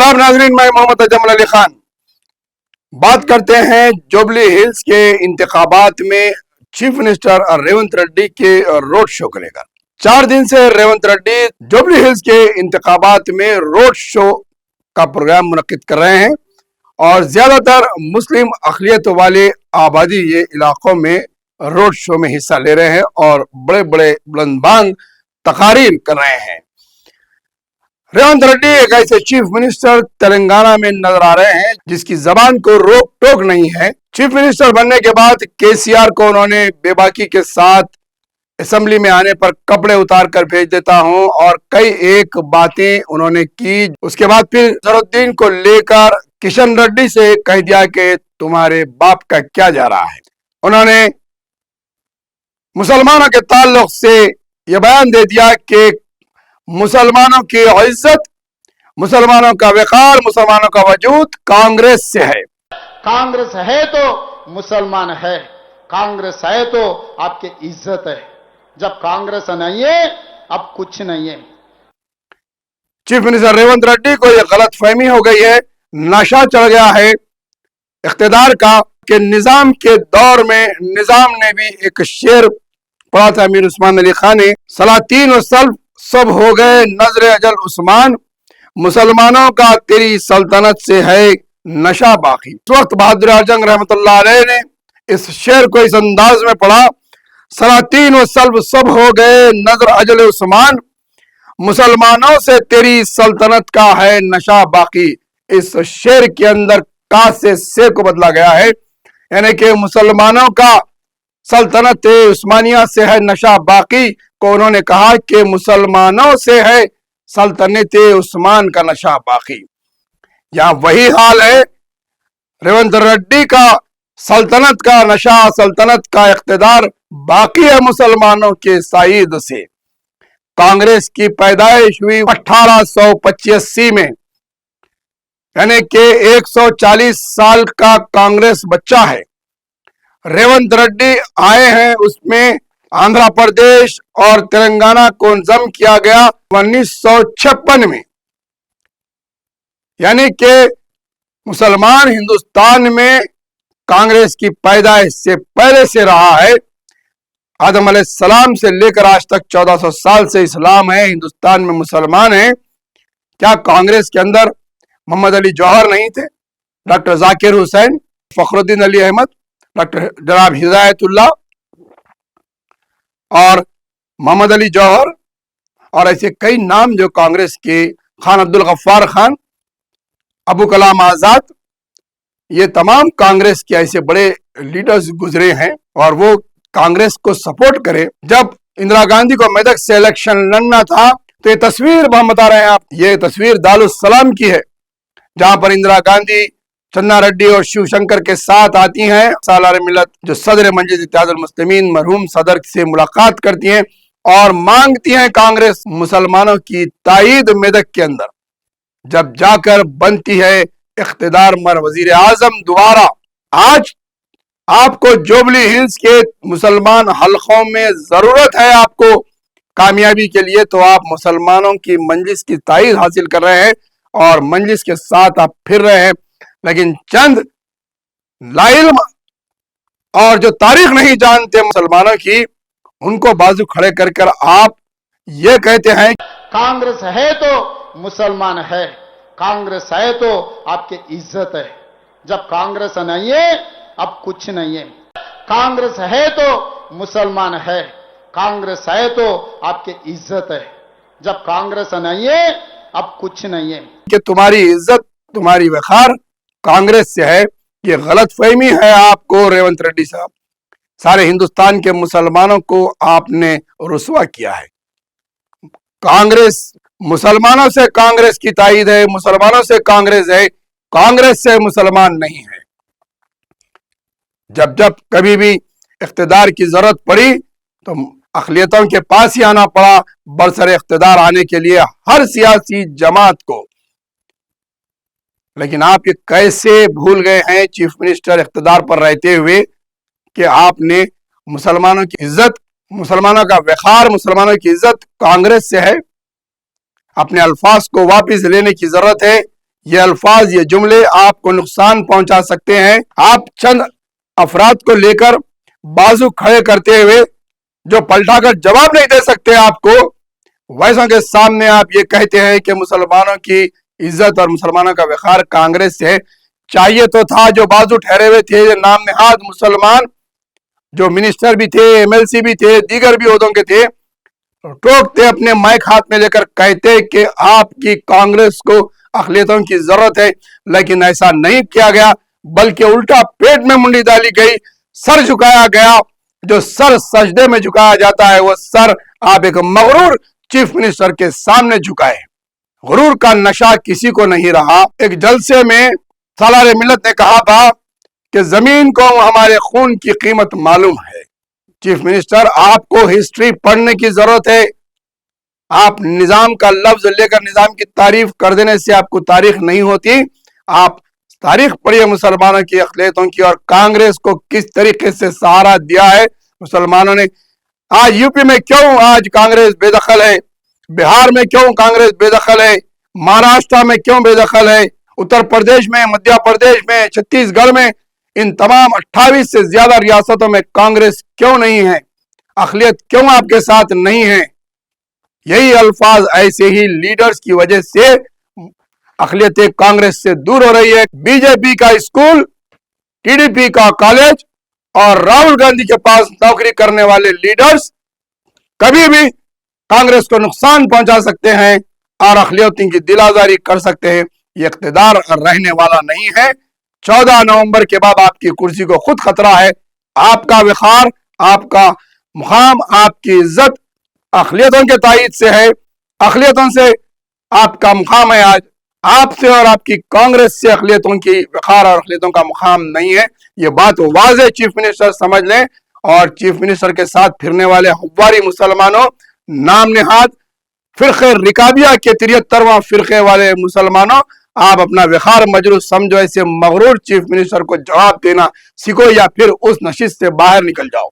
आदाब नाजरीन, मैं मोहम्मद अजमल अली खान। बात करते हैं जुबली हिल्स के इंतखाबात में चीफ मिनिस्टर रेवंत रेड्डी के रोड शो को लेकर। 4 दिन से रेवंत रेड्डी जुबली हिल्स के इंतखाबात में रोड शो का प्रोग्राम मुनक्किद कर रहे हैं और ज्यादातर मुस्लिम अक़लियत वाले आबादी ये इलाकों में रोड शो में हिस्सा ले रहे हैं और बड़े बड़े बुलंदबांग तकारीर कर रहे हैं। रेवंत रेड्डी एक ऐसे चीफ मिनिस्टर तेलंगाना में नजर आ रहे हैं जिसकी जबान को रोक टोक नहीं है। चीफ मिनिस्टर बनने के बाद केसीआर को उन्होंने बेबाकी के साथ असेंबली में आने पर कपड़े उतार कर भेज देता हूं और कई एक बातें उन्होंने की। उसके बाद फिर अजहरुद्दीन को लेकर किशन रेड्डी से कह दिया कि तुम्हारे बाप का क्या जा रहा है। उन्होंने मुसलमानों के ताल्लुक से यह बयान दे दिया कि मुसलमानों की इज्जत, मुसलमानों का वक़ार, मुसलमानों का वजूद कांग्रेस से है। कांग्रेस है तो मुसलमान है, कांग्रेस है तो आपकी इज्जत है। जब कांग्रेस नहीं है अब कुछ नहीं है। चीफ मिनिस्टर रेवंत रेड्डी को यह गलत फहमी हो गई है, नशा चढ़ गया है इख्तिदार का कि निजाम के दौर में निजाम ने भी एक शेर पढ़ा था अमीर उस्मान अली खान ने, सलातीन और सल्फ सब हो गए नजर अजल उस्मान, मुसलमानों का तेरी सल्तनत से है नशा बाकी। इस वक्त बहादुर आजम रहमतुल्लाह अलैह ने इस शेर को इस अंदाज में पढ़ा, सलातीन व सल्फ सब हो गए नजर अजल उस्मान, मुसलमानों से तेरी सल्तनत का है नशा बाकी। इस शेर के अंदर का से को बदला गया है, यानी कि मुसलमानों का सल्तनत उस्मानिया से है नशा बाकी को उन्होंने कहा कि मुसलमानों से है सल्तनत उस्मान का नशा बाकी। यहां वही हाल है, रेवंत रेड्डी का सल्तनत का नशा, सल्तनत का इख्तिदार बाकी है मुसलमानों के साइद से। कांग्रेस की पैदाइश हुई 1885 में, यानी कि 140 साल का कांग्रेस बच्चा है। रेवंत रेड्डी आए हैं, उसमें आंध्र प्रदेश और तेलंगाना को जम किया गया 1956 में, यानी कि मुसलमान हिंदुस्तान में कांग्रेस की पैदाइश से पहले से रहा है। आदम अलैहिस्सलाम से लेकर आज तक 1400 साल से इस्लाम है, हिंदुस्तान में मुसलमान है। क्या कांग्रेस के अंदर मोहम्मद अली जौहर नहीं थे, डॉक्टर जाकिर हुसैन, फखरुद्दीन अली अहमद, डॉक्टर जनाब हिदायतुल्लाह और मोहम्मद अली जौहर और ऐसे कई नाम जो कांग्रेस के, खान अब्दुल गफ्फार खान, अबू कलाम आजाद, ये तमाम कांग्रेस के ऐसे बड़े लीडर्स गुजरे हैं और वो कांग्रेस को सपोर्ट करे। जब इंदिरा गांधी को मेदक से इलेक्शन लड़ना था तो ये तस्वीर हम बता रहे हैं आप, ये तस्वीर दारुस्सलाम की है जहां पर इंदिरा गांधी चन्ना रेड्डी और शिव शंकर के साथ आती हैं। सालार मिलत जो सदर मजलिस इत्तेहादुल मुस्लिमीन मरहूम सदर से मुलाकात करती हैं और मांगती हैं कांग्रेस मुसलमानों की ताईद मेदक के अंदर। जब जाकर बनती है इख्तिदार मर वजीर आजम दोबारा। आज आपको जुबली हिल्स के मुसलमान हलकों में जरूरत है आपको कामयाबी के लिए, तो आप मुसलमानों की मजलिस की ताईद हासिल कर रहे हैं और मजलिस के साथ आप फिर रहे हैं, लेकिन चंद लाइल्म और जो तारीख नहीं जानते मुसलमानों की, उनको बाजू खड़े कर कर आप ये कहते हैं कांग्रेस है तो मुसलमान है, कांग्रेस है तो आपकी इज्जत है। जब कांग्रेस नहीं है अब कुछ नहीं है। कांग्रेस है तो मुसलमान है, कांग्रेस है तो आपकी इज्जत है। जब कांग्रेस नहीं है अब कुछ नहीं है। कि तुम्हारी इज्जत, तुम्हारी वक़ार कांग्रेस से है, ये गलत फहमी है आपको रेवंत रेड्डी साहब। सारे हिंदुस्तान के मुसलमानों को आपने रुसवा किया है। कांग्रेस मुसलमानों से कांग्रेस की ताईद है, मुसलमानों से कांग्रेस है, कांग्रेस से मुसलमान नहीं है। जब जब कभी भी इख्तिदार की जरूरत पड़ी तो अक़लियतों के पास ही आना पड़ा बरसरे इख्तिदार आने के लिए हर सियासी जमात को। लेकिन आप ये कैसे भूल गए हैं चीफ मिनिस्टर इख्तिदार पर रहते हुए कि आपने मुसलमानों की इज्जत, मुसलमानों का वक़ार, मुसलमानों की इज्जत कांग्रेस से है। अपने अल्फाज को वापस लेने की जरूरत है ये अल्फाज, ये जुमले आपको नुकसान पहुंचा सकते हैं। आप चंद अफराद को लेकर बाजू खड़े करते हुए जो पलटाकर जवाब नहीं दे सकते आपको, वैसों के सामने आप ये कहते हैं कि मुसलमानों की इज्जत और मुसलमानों का वक़ार कांग्रेस से चाहिए तो था। जो बाजू ठहरे हुए थे, जो नाम नहाद मुसलमान, जो मिनिस्टर भी थे, एमएलसी भी थे, दीगर भी ओहदों के थे, टोकते अपने माइक हाथ में लेकर कहते कि आपकी कांग्रेस को अक़लियतों की जरूरत है, लेकिन ऐसा नहीं किया गया, बल्कि उल्टा पेट में मुंडी डाली गई, सर झुकाया गया। जो सर सजदे में झुकाया जाता है, वो सर आप एक मगरूर चीफ मिनिस्टर के सामने झुकाए। गुरूर का नशा किसी को नहीं रहा। एक जलसे में सालार मिल्लत ने कहा था कि जमीन को हमारे खून की कीमत मालूम है। चीफ मिनिस्टर, आपको हिस्ट्री पढ़ने की जरूरत है। आप निजाम का लफ्ज लेकर निजाम की तारीफ कर देने से आपको तारीख नहीं होती। आप तारीख पढ़िए मुसलमानों की अक़लियतों की, और कांग्रेस को किस तरीके से सहारा दिया है मुसलमानों ने। आज यूपी में क्यों आज कांग्रेस बेदखल है, बिहार में क्यों कांग्रेस बेदखल है, महाराष्ट्र में क्यों बेदखल है, उत्तर प्रदेश में, मध्य प्रदेश में, छत्तीसगढ़ में, इन तमाम 28 से ज्यादा रियासतों में कांग्रेस क्यों नहीं है, अक़लियत क्यों आपके साथ नहीं है। यही अल्फाज, ऐसे ही लीडर्स की वजह से अक़लियत कांग्रेस से दूर हो रही है। बीजेपी का स्कूल, टीडीपी का कॉलेज और राहुल गांधी के पास नौकरी करने वाले लीडर्स कभी भी कांग्रेस को नुकसान पहुंचा सकते हैं और अक़लियतों की दिलाजारी कर सकते हैं। ये इक़्तिदार रहने वाला नहीं है। 14 नवंबर के बाद आपकी कुर्सी को खुद खतरा है। आपका वक़ार, आपका मुकाम, आपकी इज्जत अक़लियतों के तायद से है। अक़लियतों से आपका मुकाम है। आज आपसे और आपकी कांग्रेस से अक़लियतों की वक़ार और अक़लियतों का मुकाम नहीं है। ये बात वाज़ेह चीफ मिनिस्टर समझ लें। और चीफ मिनिस्टर के साथ फिरने वाले हव्वारी मुसलमानों, नाम नहाद फिरक़े रिकाबिया के 73वां फिरक़े वाले मुसलमानों, आप अपना वक़ार मजरूह समझो। ऐसे मगरूर चीफ मिनिस्टर को जवाब देना सीखो या फिर उस नशिस्त से बाहर निकल जाओ।